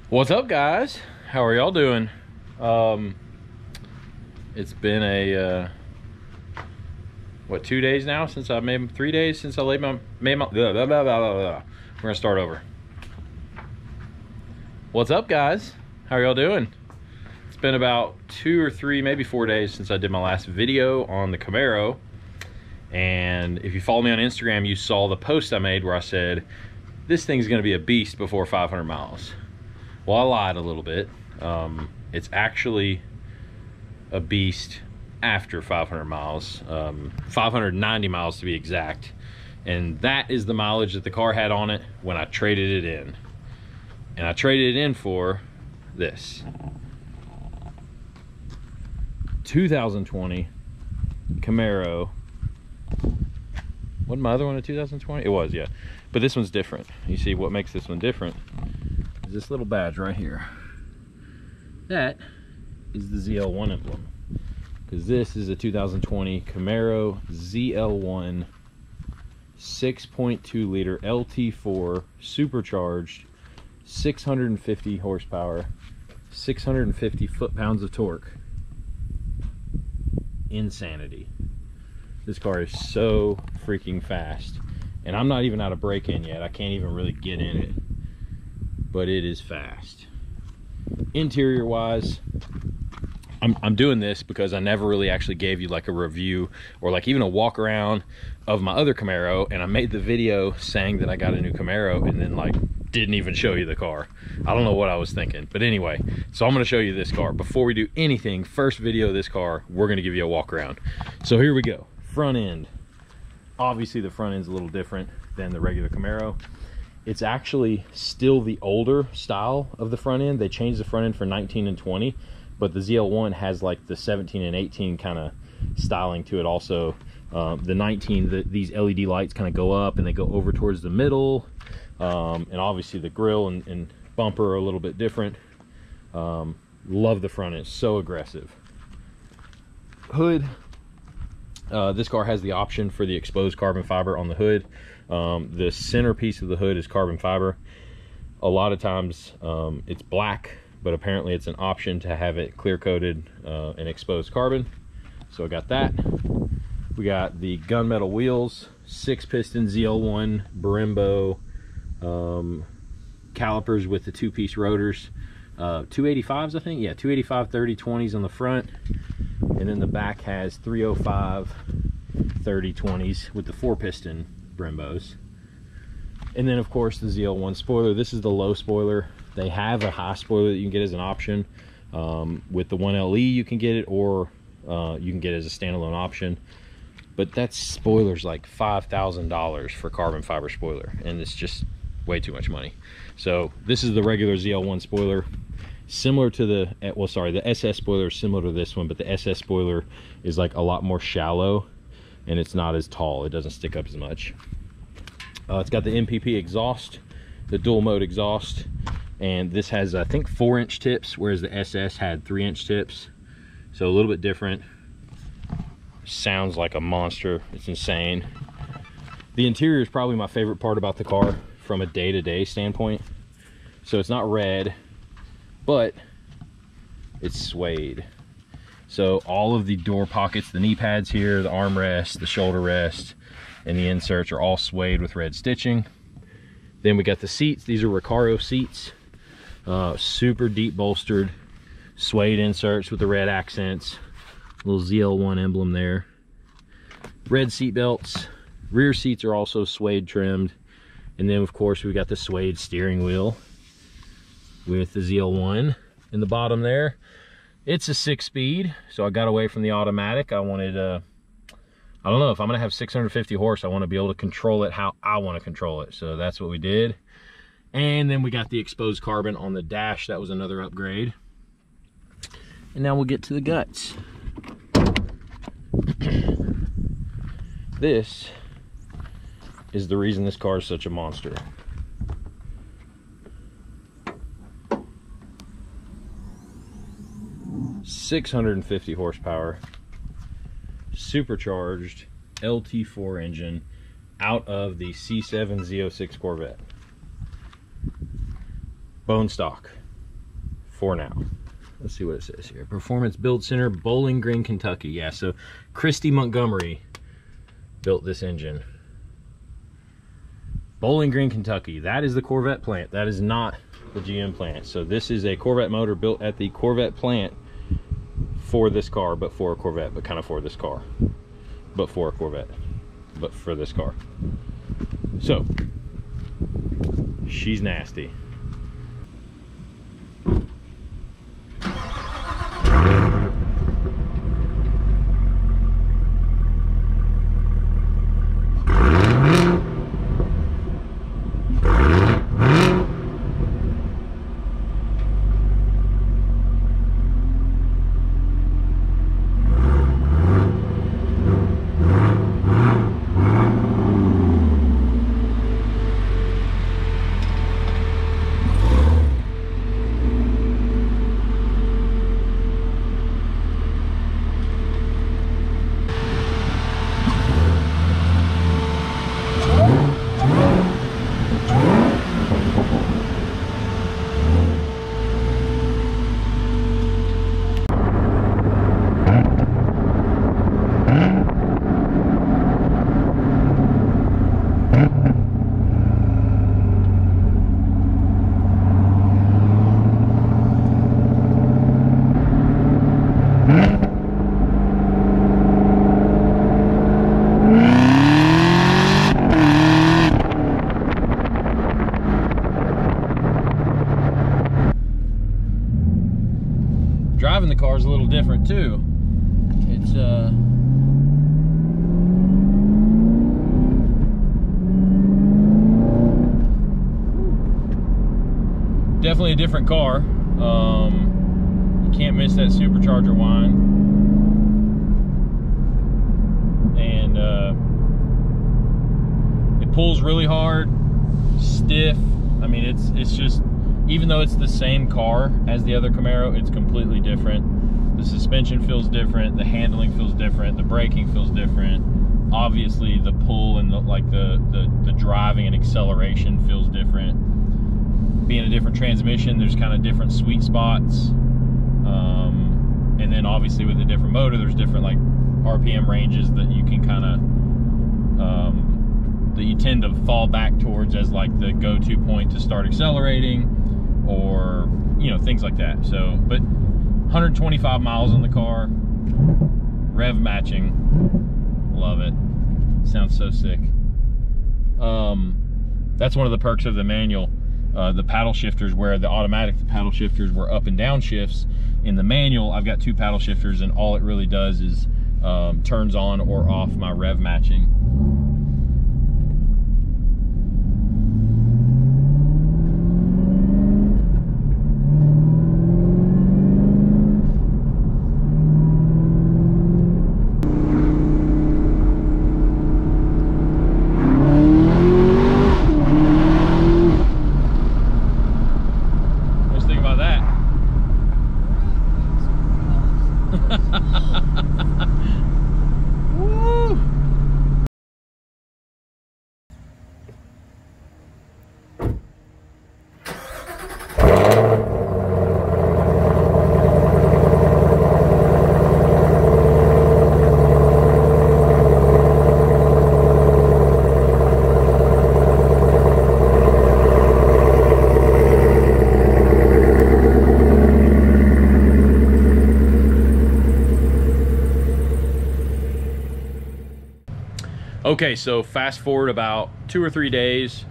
What's up, guys? How are y'all doing? It's been a what, 2 days now since I made 3 days since I made my blah, blah, blah, blah, blah, blah. We're gonna start over. What's up, guys? How are y'all doing? It's been about 2 or 3, maybe 4 days since I did my last video on the Camaro. And if you follow me on Instagram, you saw the post I made where I said this thing's gonna be a beast before 500 miles. Well, I lied a little bit. It's actually a beast after 500 miles, 590 miles to be exact. And that is the mileage that the car had on it when I traded it in. And I traded it in for this 2020 Camaro. Wasn't my other one a 2020? It was, yeah. But this one's different. You see what makes this one different is this little badge right here. That is the Zl1 emblem, because this is a 2020 Camaro Zl1 6.2 liter LT4 supercharged, 650 horsepower, 650 foot-pounds of torque. Insanity. This car is so freaking fast, and I'm not even out of break-in yet. I can't even really get in it, but it is fast. Interior wise, I'm doing this because I never really actually gave you like a review or like even a walk around of my other Camaro, and I made the video saying that I got a new Camaro and then like didn't even show you the car. I don't know what I was thinking, but anyway, so I'm going to show you this car. Before we do anything, first video of this car, we're going to give you a walk around. So here we go. Front end. Obviously the front end's a little different than the regular Camaro. It's actually still the older style of the front end. They changed the front end for 19 and 20, but the Zl1 has like the 17 and 18 kind of styling to it also. The 19, these LED lights kind of go up and they go over towards the middle. And obviously the grille and bumper are a little bit different. Love the front end, it's so aggressive. Hood. This car has the option for the exposed carbon fiber on the hood. The centerpiece of the hood is carbon fiber. A lot of times it's black, but apparently it's an option to have it clear coated and exposed carbon. So I got that. We got the gunmetal wheels, 6-piston Zl1 Brembo calipers with the 2-piece rotors. 285s, I think. Yeah, 285 30/20s on the front. And then the back has 305 30/20s with the 4-piston Brembos. And then of course the Zl1 spoiler. This is the low spoiler. They have a high spoiler that you can get as an option. With the 1LE you can get it, or you can get it as a standalone option. But that spoiler's like $5,000 for carbon fiber spoiler, and it's just way too much money. So this is the regular Zl1 spoiler, similar to the, well, sorry, the SS spoiler is similar to this one, but the SS spoiler is like a lot more shallow and it's not as tall. It doesn't stick up as much. It's got the MPP exhaust, the dual mode exhaust, and this has, I think, 4-inch tips, whereas the SS had 3-inch tips. So a little bit different. Sounds like a monster. It's insane. The interior is probably my favorite part about the car from a day-to-day standpoint. So it's not red, but it's suede. So all of the door pockets, the knee pads here, the armrest, the shoulder rest, and the inserts are all suede with red stitching. Then we got the seats. These are Recaro seats, super deep bolstered suede inserts with the red accents, little Zl1 emblem there. Red seat belts. Rear seats are also suede trimmed. And then of course we got the suede steering wheel with the Zl1 in the bottom there. It's a 6-speed, so I got away from the automatic. I wanted, I don't know, if I'm gonna have 650 horse, I wanna be able to control it how I wanna control it. So that's what we did. And then we got the exposed carbon on the dash. That was another upgrade. And now we'll get to the guts. This is the reason this car is such a monster. .650 horsepower, supercharged LT4 engine out of the C7 Z06 Corvette. Bone stock. for now. Let's see what it says here. Performance Build Center, Bowling Green, Kentucky. Yeah, so Christy Montgomery built this engine. Bowling Green, Kentucky. That is the Corvette plant. That is not the GM plant. So this is a Corvette motor built at the Corvette plant for this car, but for a Corvette, but kind of for this car. But for a Corvette, but for this car. So, she's nasty. Driving the car is a little different too. It's definitely a different car. You can't miss that supercharger whine, and it pulls really hard, stiff. I mean, it's just, even though it's the same car as the other Camaro, it's completely different. The suspension feels different, the handling feels different, the braking feels different. Obviously, the pull and the driving and acceleration feels different. Being a different transmission, there's kind of different sweet spots. And then obviously with a different motor, there's different like RPM ranges that you can kind of, that you tend to fall back towards as like the go-to point to start accelerating, or you know, things like that. So, but 125 miles on the car, rev matching, love it. Sounds so sick. That's one of the perks of the manual. The paddle shifters, where the automatic paddle shifters were up and down shifts. In the manual, I've got two paddle shifters, and all it really does is turns on or off my rev matching. Okay, so fast forward about 2 or 3 days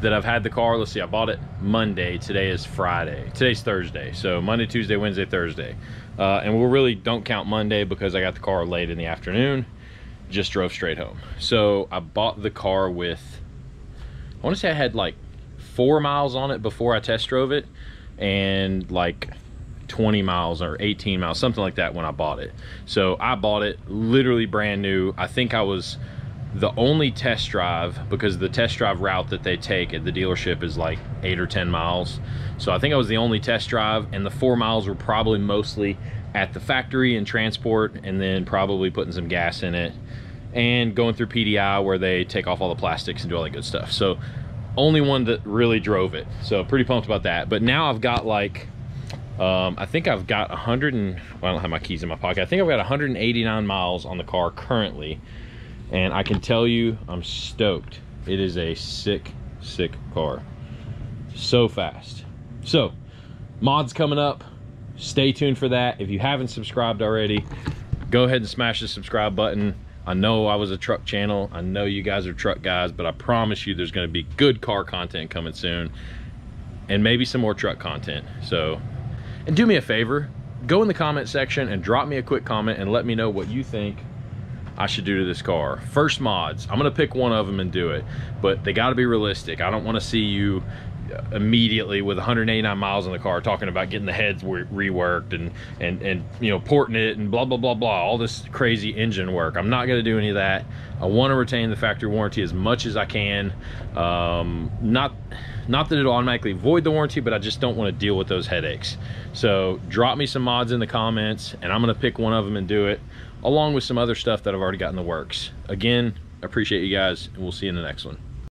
that I've had the car. Let's see, I bought it Monday. Today is Friday. Today's Thursday. So Monday, Tuesday, Wednesday, Thursday. And we really don't count Monday because I got the car late in the afternoon. Just drove straight home. So I bought the car with, I want to say I had like 4 miles on it before I test drove it, and like 20 miles or 18 miles, something like that when I bought it. So I bought it literally brand new. I think I was the only test drive, because the test drive route that they take at the dealership is like 8 or 10 miles. So I think I was the only test drive, and the 4 miles were probably mostly at the factory and transport, and then probably putting some gas in it and going through PDI where they take off all the plastics and do all that good stuff. So only one that really drove it. So pretty pumped about that. But now I've got like I think I've got 100 and, well, I don't have my keys in my pocket. I think I've got 189 miles on the car currently, and I can tell you I'm stoked. It is a sick car. So fast. So mods coming up, stay tuned for that. If you haven't subscribed already, go ahead and smash the subscribe button. I know I was a truck channel, I know you guys are truck guys, but I promise you there's going to be good car content coming soon, and maybe some more truck content. So, and do me a favor, go in the comment section and drop me a quick comment and let me know what you think I should do to this car. First mods, I'm gonna pick one of them and do it, but they got to be realistic. I don't want to see you immediately with 189 miles in the car talking about getting the heads reworked and you know, porting it and blah blah blah blah, all this crazy engine work. I'm not going to do any of that. I want to retain the factory warranty as much as I can. Not that it'll automatically void the warranty, but I just don't want to deal with those headaches. So drop me some mods in the comments and I'm going to pick one of them and do it, along with some other stuff that I've already got in the works. Again, I appreciate you guys, and we'll see you in the next one.